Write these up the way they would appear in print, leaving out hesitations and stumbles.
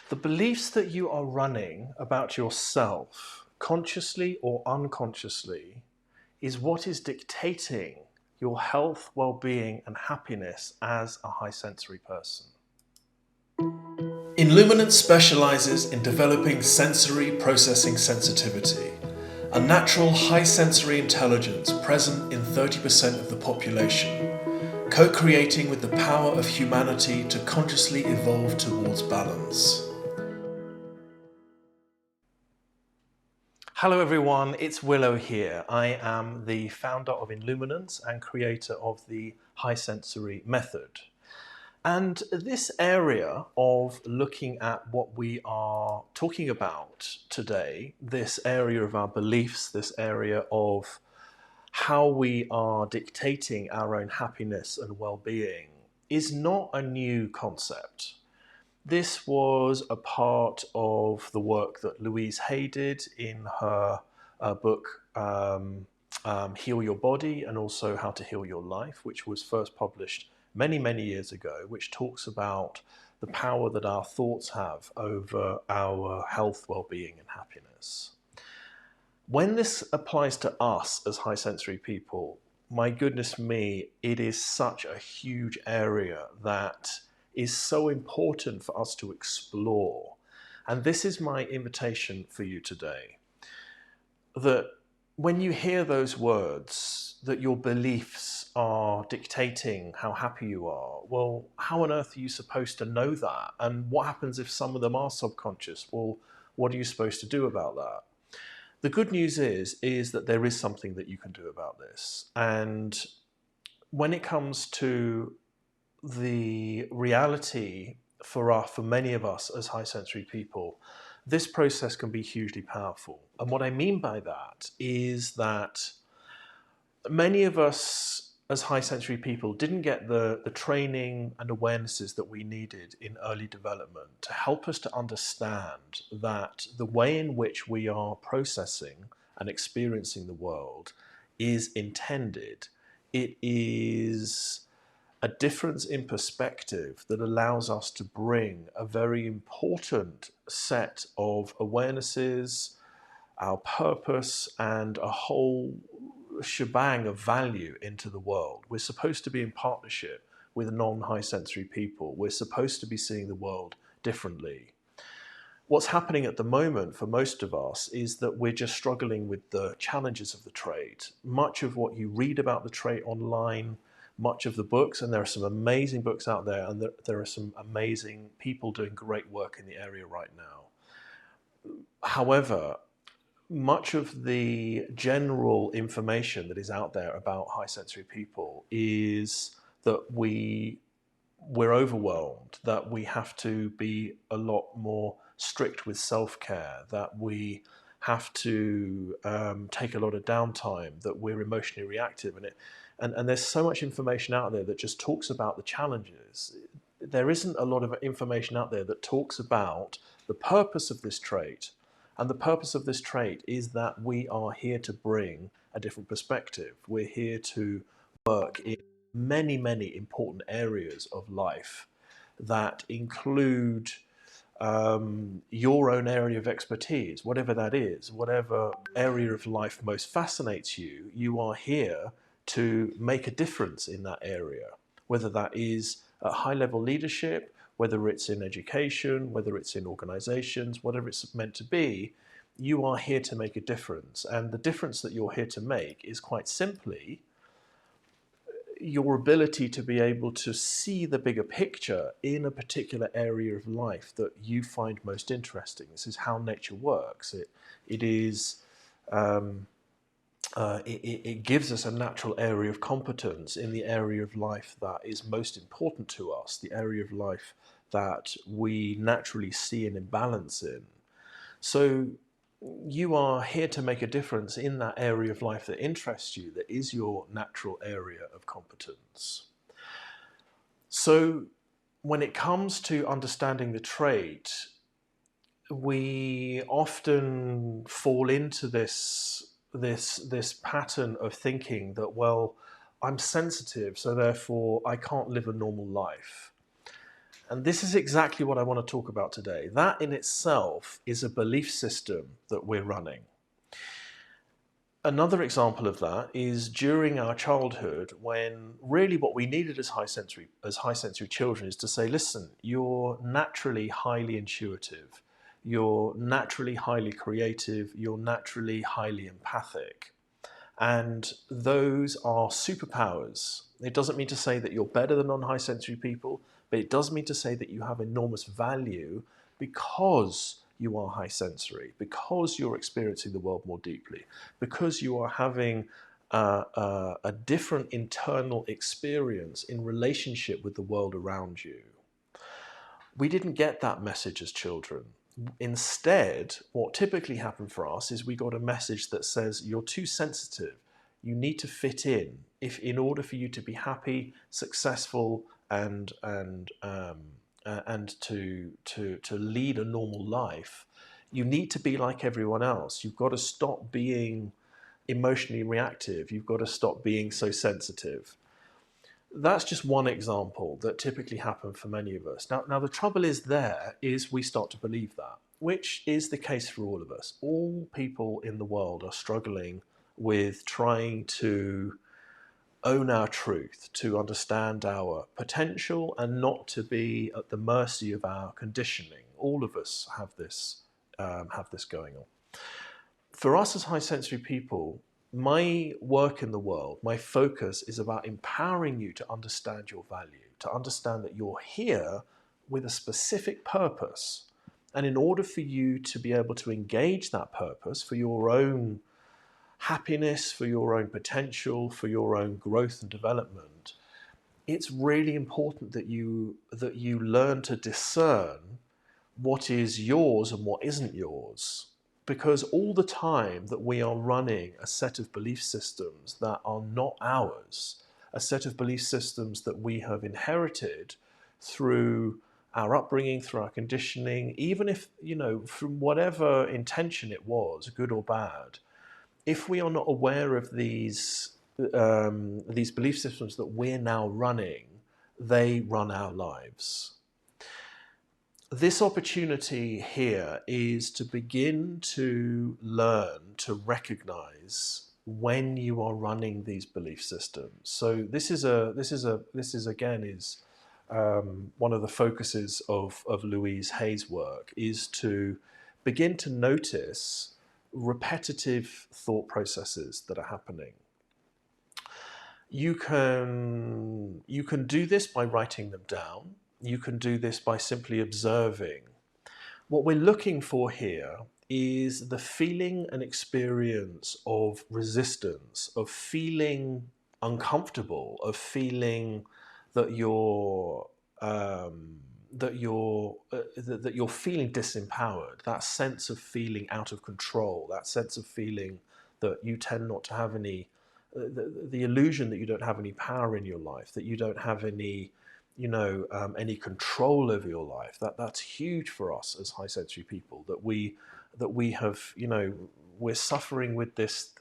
The beliefs that you are running about yourself, consciously or unconsciously, is what is dictating your health, well-being, and happiness as a high sensory person. Illuminance specialises in developing sensory processing sensitivity, a natural high sensory intelligence present in 30% of the population, co-creating with the power of humanity to consciously evolve towards balance. Hello everyone, it's Willow here. I am the founder of Illuminance and creator of the High Sensory Method. And this area of looking at what we are talking about today, this area of our beliefs, this area of how we are dictating our own happiness and well-being, is not a new concept. This was a part of the work that Louise Hay did in her book Heal Your Body and also How to Heal Your Life, which was first published many, many years ago, which talks about the power that our thoughts have over our health, well-being, and happiness. When this applies to us as high sensory people, my goodness me, it is such a huge area that is so important for us to explore. And this is my invitation for you today. That when you hear those words, that your beliefs are dictating how happy you are, well, how on earth are you supposed to know that? And what happens if some of them are subconscious? Well, what are you supposed to do about that? The good news is that there is something that you can do about this. And when it comes to the reality for many of us as high sensory people, this process can be hugely powerful. And what I mean by that is that many of us as high sensory people didn't get the training and awarenesses that we needed in early development to help us to understand that the way in which we are processing and experiencing the world is intended. It is a difference in perspective that allows us to bring a very important set of awarenesses, our purpose, and a whole shebang of value into the world. We're supposed to be in partnership with non-high sensory people. We're supposed to be seeing the world differently. What's happening at the moment for most of us is that we're just struggling with the challenges of the trait. Much of what you read about the trait online, much of the books, and there are some amazing books out there, and there are some amazing people doing great work in the area right now. However, much of the general information that is out there about high sensory people is that we're overwhelmed, that we have to be a lot more strict with self-care, that we have to take a lot of downtime, that we're emotionally reactive, and there's so much information out there that just talks about the challenges. There isn't a lot of information out there that talks about the purpose of this trait. And the purpose of this trait is that we are here to bring a different perspective. We're here to work in many, many important areas of life that include your own area of expertise, whatever that is, whatever area of life most fascinates you, you are here to make a difference in that area, whether that is at high-level leadership, whether it's in education, whether it's in organizations, whatever it's meant to be, you are here to make a difference. And the difference that you're here to make is quite simply your ability to be able to see the bigger picture in a particular area of life that you find most interesting. This is how nature works. It gives us a natural area of competence in the area of life that is most important to us, the area of life that we naturally see an imbalance in. So you are here to make a difference in that area of life that interests you, that is your natural area of competence. So when it comes to understanding the trait, we often fall into this pattern of thinking that, well, I'm sensitive, so therefore I can't live a normal life. And this is exactly what I want to talk about today. That in itself is a belief system that we're running. Another example of that is during our childhood, when really what we needed as high sensory children is to say, listen, you're naturally highly intuitive, you're naturally highly creative, you're naturally highly empathic. And those are superpowers. It doesn't mean to say that you're better than non-high sensory people, but it does mean to say that you have enormous value because you are high sensory, because you're experiencing the world more deeply, because you are having a different internal experience in relationship with the world around you. We didn't get that message as children. Instead, what typically happened for us is we got a message that says you're too sensitive. You need to fit in order for you to be happy, successful, and to lead a normal life. You need to be like everyone else. You've got to stop being emotionally reactive. You've got to stop being so sensitive. That's just one example that typically happens for many of us. Now the trouble is we start to believe that, which is the case for all of us. All people in the world are struggling with trying to own our truth, to understand our potential, and not to be at the mercy of our conditioning. All of us have this going on. For us as high sensory people, my work in the world, my focus is about empowering you to understand your value, to understand that you're here with a specific purpose. And in order for you to be able to engage that purpose for your own happiness, for your own potential, for your own growth and development, it's really important that you learn to discern what is yours and what isn't yours. Because all the time that we are running a set of belief systems that are not ours, a set of belief systems that we have inherited through our upbringing, through our conditioning, even if, from whatever intention it was, good or bad, if we are not aware of these belief systems that we're now running, they run our lives. This opportunity here is to begin to learn to recognize when you are running these belief systems. So this is one of the focuses of Louise Hay's work, is to begin to notice repetitive thought processes that are happening. You can do this by writing them down. You can do this by simply observing. What we're looking for here is the feeling and experience of resistance, of feeling uncomfortable, of feeling that you're feeling disempowered. That sense of feeling out of control. That sense of feeling that you tend not to have any. The illusion that you don't have any power in your life, that you don't have any any control over your life. That's huge for us as high sensory people, that we have, we're suffering with this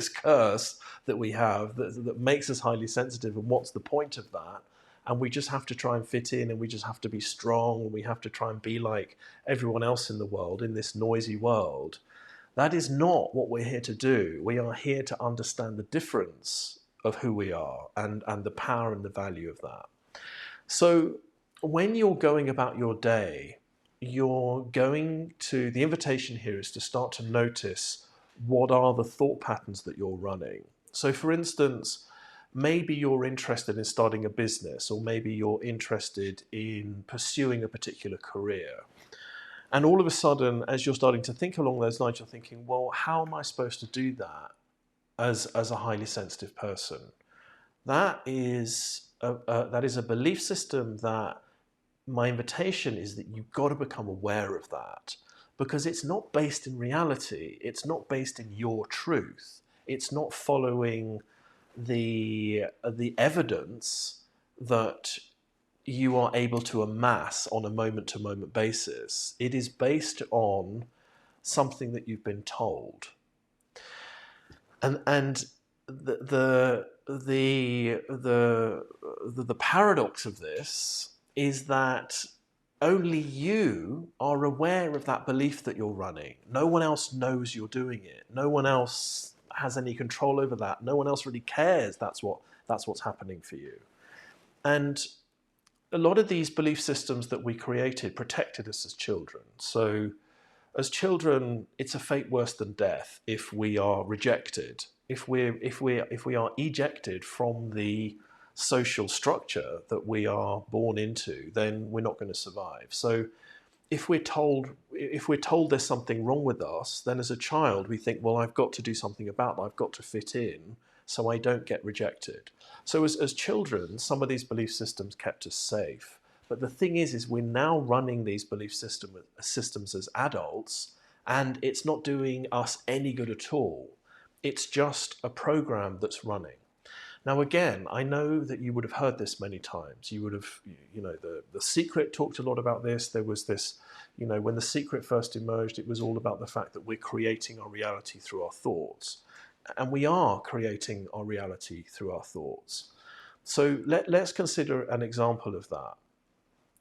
curse that we have that makes us highly sensitive. And what's the point of that? And we just have to try and fit in, and we just have to be strong, and we have to try and be like everyone else in the world, in this noisy world. That is not what we're here to do. We are here to understand the difference of who we are and the power and the value of that. So when you're going about your day, the invitation here is to start to notice what are the thought patterns that you're running. So for instance, maybe you're interested in starting a business, or maybe you're interested in pursuing a particular career. And all of a sudden, as you're starting to think along those lines, you're thinking, well, how am I supposed to do that as a highly sensitive person? That is a belief system that my invitation is that you've got to become aware of that, because it's not based in reality. It's not based in your truth. It's not following the evidence that you are able to amass on a moment-to-moment basis. It is based on something that you've been told, and the paradox of this is that only you are aware of that belief that you're running. No one else knows you're doing it. No one else has any control over that. No one else really cares that's what's happening for you. And a lot of these belief systems that we created protected us as children. So as children, it's a fate worse than death if we are rejected, if we are ejected from the social structure that we are born into, then we're not going to survive. So if we're told there's something wrong with us, then as a child we think, well, I've got to do something about that. I've got to fit in so I don't get rejected. So as children, some of these belief systems kept us safe. But the thing is we're now running these belief systems as adults, and it's not doing us any good at all. It's just a program that's running. Now, again, I know that you would have heard this many times. You would have, the Secret talked a lot about this. There was this, when the Secret first emerged, it was all about the fact that we're creating our reality through our thoughts. And we are creating our reality through our thoughts. So let's consider an example of that.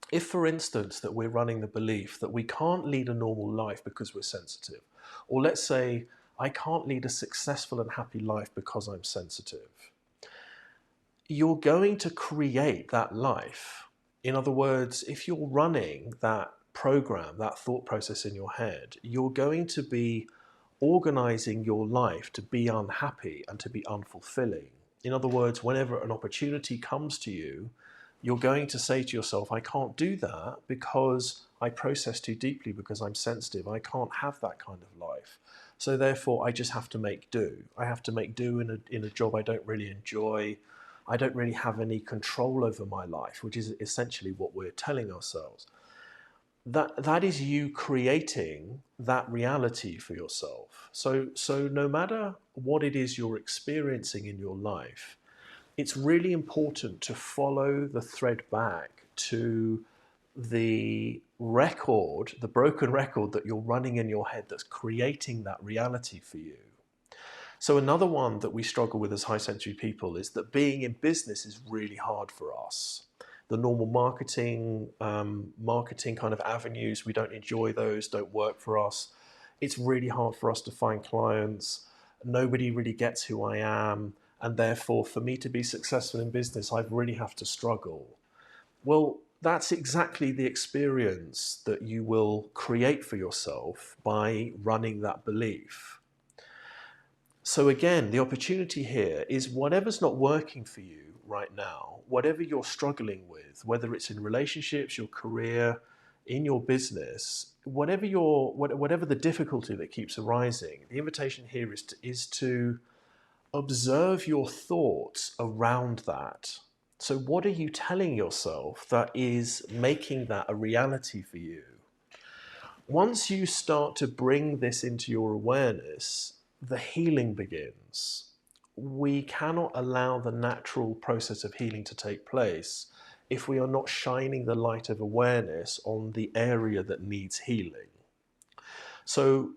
If, for instance, that we're running the belief that we can't lead a normal life because we're sensitive, or let's say, I can't lead a successful and happy life because I'm sensitive, you're going to create that life. In other words, if you're running that program, that thought process in your head, you're going to be organizing your life to be unhappy and to be unfulfilling. In other words, whenever an opportunity comes to you, you're going to say to yourself, I can't do that because I process too deeply, because I'm sensitive. I can't have that kind of life. So therefore, I just have to make do. I have to make do in a job I don't really enjoy. I don't really have any control over my life, which is essentially what we're telling ourselves. That is you creating that reality for yourself. So no matter what it is you're experiencing in your life, it's really important to follow the thread back to the record, the broken record that you're running in your head that's creating that reality for you. So another one that we struggle with as high sensory people is that being in business is really hard for us. The normal marketing kind of avenues, we don't enjoy those, don't work for us. It's really hard for us to find clients. Nobody really gets who I am. And therefore, for me to be successful in business, I really have to struggle. Well, that's exactly the experience that you will create for yourself by running that belief. So again, the opportunity here is whatever's not working for you right now, whatever you're struggling with, whether it's in relationships, your career, in your business, whatever the difficulty that keeps arising, the invitation here is to observe your thoughts around that. So what are you telling yourself that is making that a reality for you? Once you start to bring this into your awareness, the healing begins. We cannot allow the natural process of healing to take place if we are not shining the light of awareness on the area that needs healing. So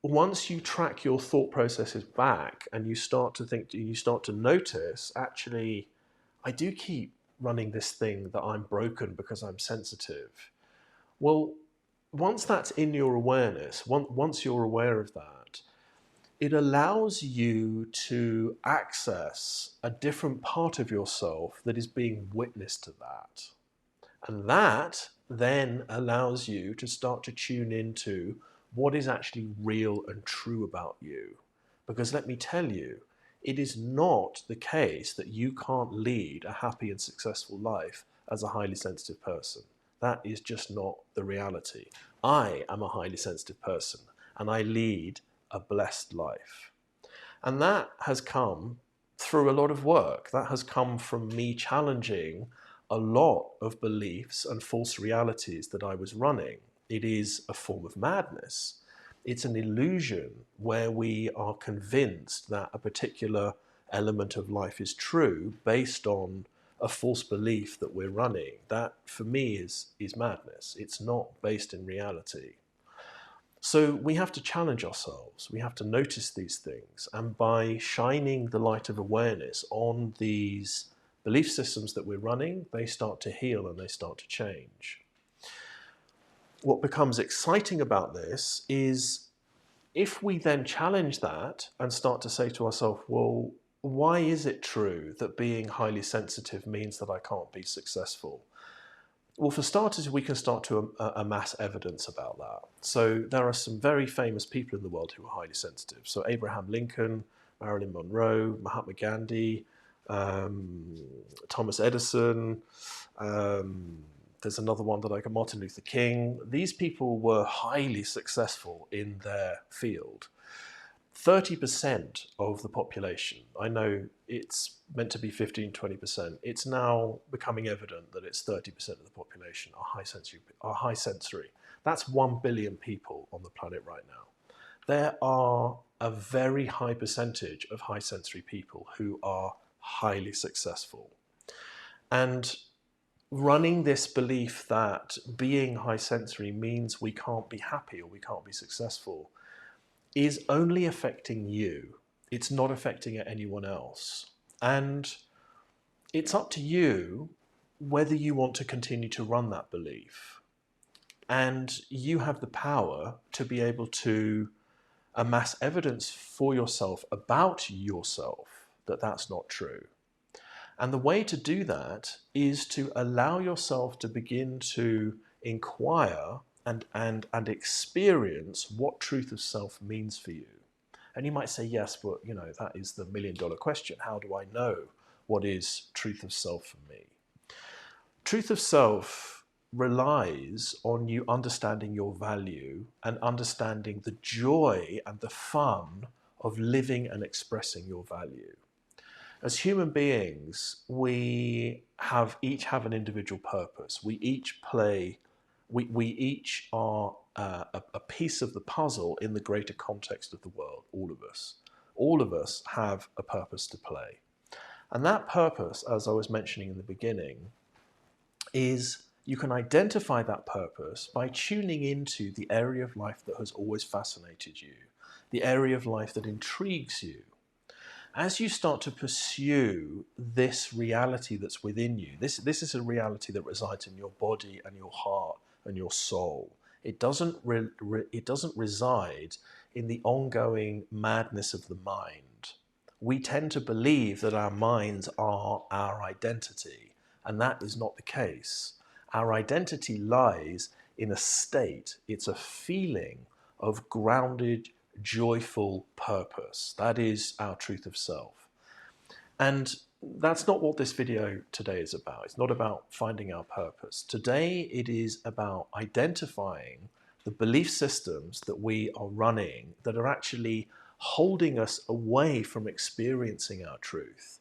once you track your thought processes back and you start to notice, actually, I do keep running this thing that I'm broken because I'm sensitive. Well, once that's in your awareness, once you're aware of that, it allows you to access a different part of yourself that is being witness to that. And that then allows you to start to tune into what is actually real and true about you. Because let me tell you, it is not the case that you can't lead a happy and successful life as a highly sensitive person. That is just not the reality. I am a highly sensitive person and I lead a blessed life. And that has come through a lot of work. That has come from me challenging a lot of beliefs and false realities that I was running. It is a form of madness. It's an illusion where we are convinced that a particular element of life is true based on a false belief that we're running. That, for me, is madness. It's not based in reality. So we have to challenge ourselves. We have to notice these things. And by shining the light of awareness on these belief systems that we're running, they start to heal and they start to change. What becomes exciting about this is if we then challenge that and start to say to ourselves, well, why is it true that being highly sensitive means that I can't be successful? Well, for starters, we can start to amass evidence about that. So there are some very famous people in the world who are highly sensitive. So Abraham Lincoln, Marilyn Monroe, Mahatma Gandhi, Thomas Edison, there's another one that I can, Martin Luther King. These people were highly successful in their field. 30% of the population, I know it's meant to be 15-20%, it's now becoming evident that it's 30% of the population are high sensory. That's 1 billion people on the planet right now. There are a very high percentage of high sensory people who are highly successful. And running this belief that being high sensory means we can't be happy or we can't be successful is only affecting you. It's not affecting anyone else. And it's up to you whether you want to continue to run that belief. And you have the power to be able to amass evidence for yourself about yourself that that's not true. And the way to do that is to allow yourself to begin to inquire and experience what truth of self means for you. And you might say, yes, but that is the million-dollar question. How do I know what is truth of self for me? Truth of self relies on you understanding your value and understanding the joy and the fun of living and expressing your value. As human beings, we each have an individual purpose. We each are a piece of the puzzle in the greater context of the world, all of us. All of us have a purpose to play. And that purpose, as I was mentioning in the beginning, is you can identify that purpose by tuning into the area of life that has always fascinated you, the area of life that intrigues you. As you start to pursue this reality that's within you, this is a reality that resides in your body and your heart and your soul. It doesn't reside in the ongoing madness of the mind. We tend to believe that our minds are our identity, and that is not the case. Our identity lies in a state. It's a feeling of grounded, joyful purpose. That is our truth of self. And that's not what this video today is about. It's not about finding our purpose. Today it is about identifying the belief systems that we are running that are actually holding us away from experiencing our truth.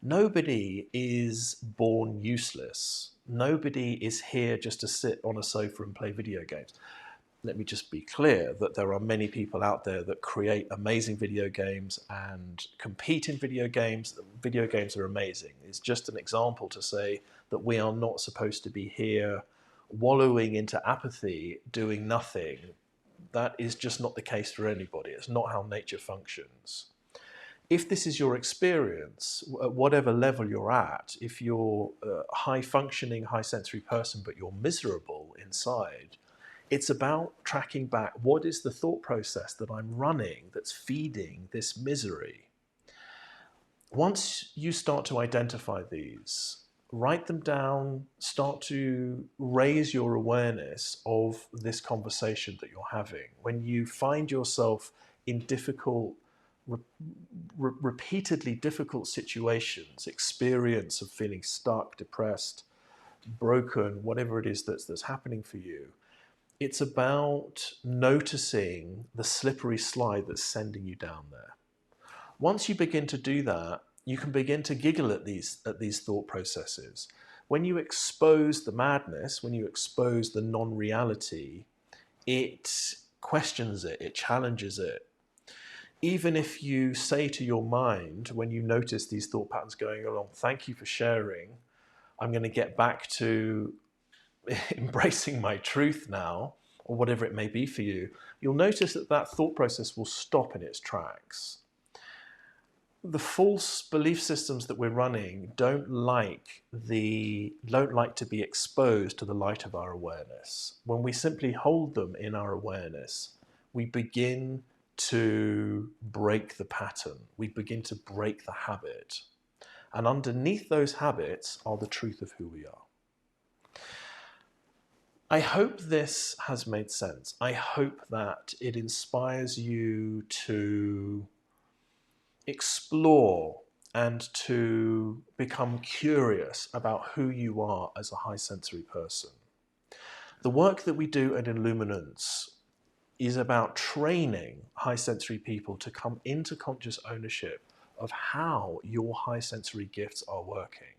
Nobody is born useless. Nobody is here just to sit on a sofa and play video games. Let me just be clear that there are many people out there that create amazing video games and compete in video games. Video games are amazing. It's just an example to say that we are not supposed to be here wallowing into apathy, doing nothing. That is just not the case for anybody. It's not how nature functions. If this is your experience, at whatever level you're at, if you're a high-functioning, high-sensory person, but you're miserable inside, it's about tracking back what is the thought process that I'm running that's feeding this misery. Once you start to identify these, write them down, start to raise your awareness of this conversation that you're having. When you find yourself in repeatedly difficult situations, experience of feeling stuck, depressed, broken, whatever it is that's happening for you, it's about noticing the slippery slide that's sending you down there. Once you begin to do that, you can begin to giggle at these thought processes. When you expose the madness, when you expose the non-reality, it questions it, it challenges it. Even if you say to your mind, when you notice these thought patterns going along, thank you for sharing, I'm going to get back to embracing my truth now, or whatever it may be for you, you'll notice that that thought process will stop in its tracks. the false belief systems that we're running don't like to be exposed to the light of our awareness. When we simply hold them in our awareness, we begin to break the pattern. We begin to break the habit. And underneath those habits are the truth of who we are. I hope this has made sense. I hope that it inspires you to explore and to become curious about who you are as a high sensory person. The work that we do at Illuminance is about training high sensory people to come into conscious ownership of how your high sensory gifts are working.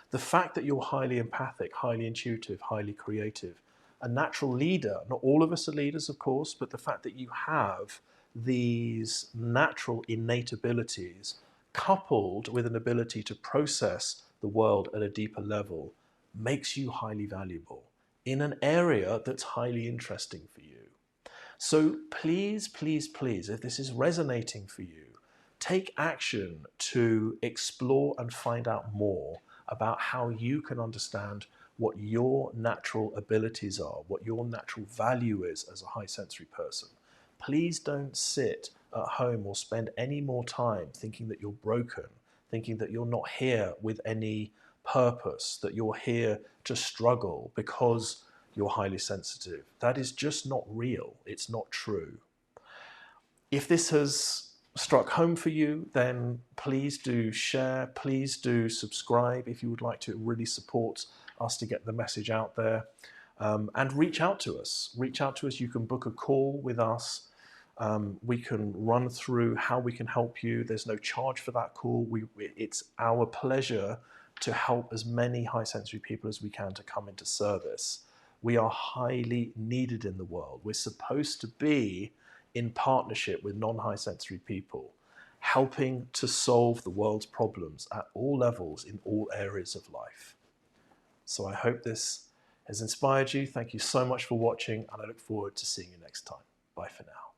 The fact that you're highly empathic, highly intuitive, highly creative, a natural leader, not all of us are leaders, of course, but the fact that you have these natural innate abilities coupled with an ability to process the world at a deeper level makes you highly valuable in an area that's highly interesting for you. So please, please, please, if this is resonating for you, take action to explore and find out more about how you can understand what your natural abilities are, what your natural value is as a high sensory person. Please don't sit at home or spend any more time thinking that you're broken, thinking that you're not here with any purpose, that you're here to struggle because you're highly sensitive. That is just not real. It's not true. If this has struck home for you, then please do share, please do subscribe if you would like to. It really support us to get the message out there. And reach out to us. Reach out to us. You can book a call with us. We can run through how we can help you. There's no charge for that call. It's our pleasure to help as many high sensory people as we can to come into service. We are highly needed in the world. We're supposed to be in partnership with non-high sensory people, helping to solve the world's problems at all levels in all areas of life. So I hope this has inspired you. Thank you so much for watching, and I look forward to seeing you next time. Bye for now.